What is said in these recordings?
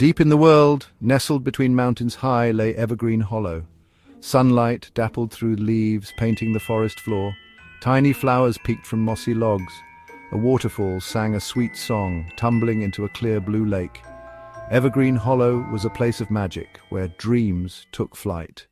Deep in the world, nestled between mountains high, lay Evergreen Hollow. Sunlight dappled through leaves, painting the forest floor. Tiny flowers peeked from mossy logs. A waterfall sang a sweet song, tumbling into a clear blue lake. Evergreen Hollow was a place of magic, where dreams took flight.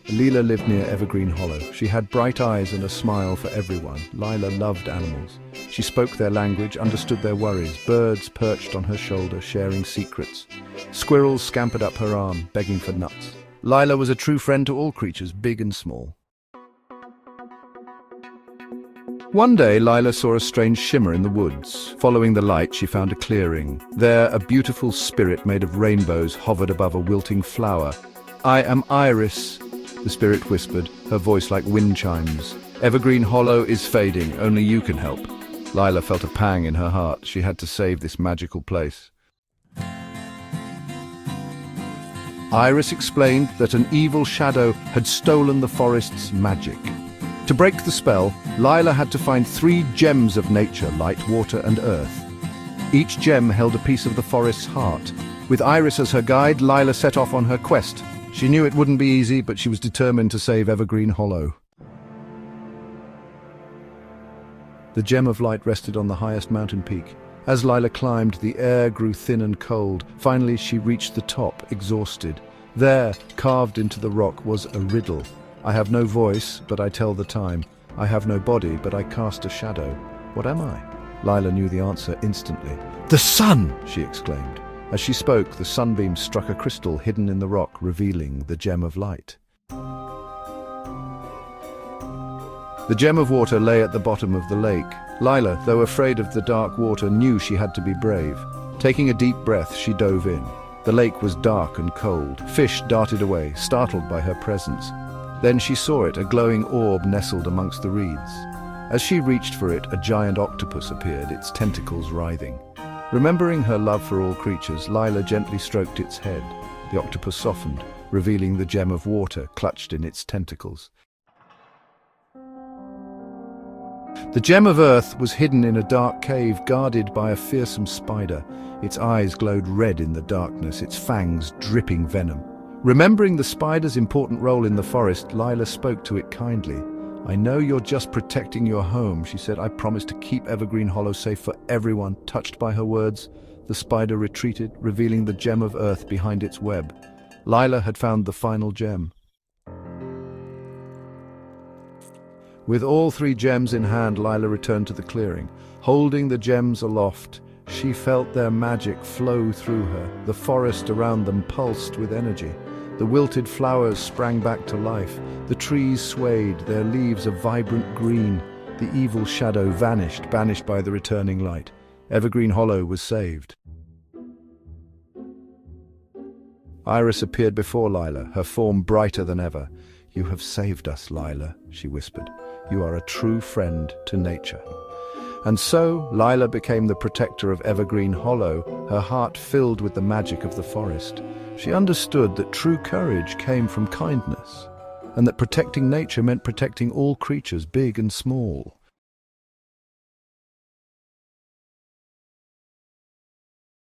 Leela lived near Evergreen Hollow. She had bright eyes and a smile for everyone. Lila loved animals. She spoke their language, understood their worries. Birds perched on her shoulder, sharing secrets. Squirrels scampered up her arm, begging for nuts. Lila was a true friend to all creatures, big and small. One day, Lila saw a strange shimmer in the woods. Following the light, she found a clearing. There, a beautiful spirit made of rainbows hovered above a wilting flower. "I am Iris," the spirit whispered, her voice like wind chimes. "Evergreen Hollow is fading, only you can help." Lila felt a pang in her heart. She had to save this magical place. Iris explained that an evil shadow had stolen the forest's magic. To break the spell, Lila had to find 3 gems of nature: light, water, and earth. Each gem held a piece of the forest's heart. With Iris as her guide, Lila set off on her quest. She knew it wouldn't be easy, but she was determined to save Evergreen Hollow. The gem of light rested on the highest mountain peak. As Lila climbed, the air grew thin and cold. Finally, she reached the top, exhausted. There, carved into the rock, was a riddle. "I have no voice, but I tell the time. I have no body, but I cast a shadow. What am I?" Lila knew the answer instantly. "The sun!" she exclaimed. As she spoke, the sunbeam struck a crystal hidden in the rock, revealing the gem of light. The gem of water lay at the bottom of the lake. Lila, though afraid of the dark water, knew she had to be brave. Taking a deep breath, she dove in. The lake was dark and cold. Fish darted away, startled by her presence. Then she saw it, a glowing orb nestled amongst the reeds. As she reached for it, a giant octopus appeared, its tentacles writhing. Remembering her love for all creatures, Lila gently stroked its head. The octopus softened, revealing the gem of water clutched in its tentacles. The gem of earth was hidden in a dark cave, guarded by a fearsome spider. Its eyes glowed red in the darkness, its fangs dripping venom. Remembering the spider's important role in the forest, Lila spoke to it kindly. "I know you're just protecting your home," she said. "I promise to keep Evergreen Hollow safe for everyone." Touched by her words, the spider retreated, revealing the gem of earth behind its web. Lila had found the final gem. With all 3 gems in hand, Lila returned to the clearing. Holding the gems aloft, she felt their magic flow through her. The forest around them pulsed with energy. The wilted flowers sprang back to life. The trees swayed, their leaves a vibrant green. The evil shadow vanished, banished by the returning light. Evergreen Hollow was saved. Iris appeared before Lila, her form brighter than ever. "You have saved us, Lila," she whispered. "You are a true friend to nature." And so, Lila became the protector of Evergreen Hollow, her heart filled with the magic of the forest. She understood that true courage came from kindness, and that protecting nature meant protecting all creatures, big and small.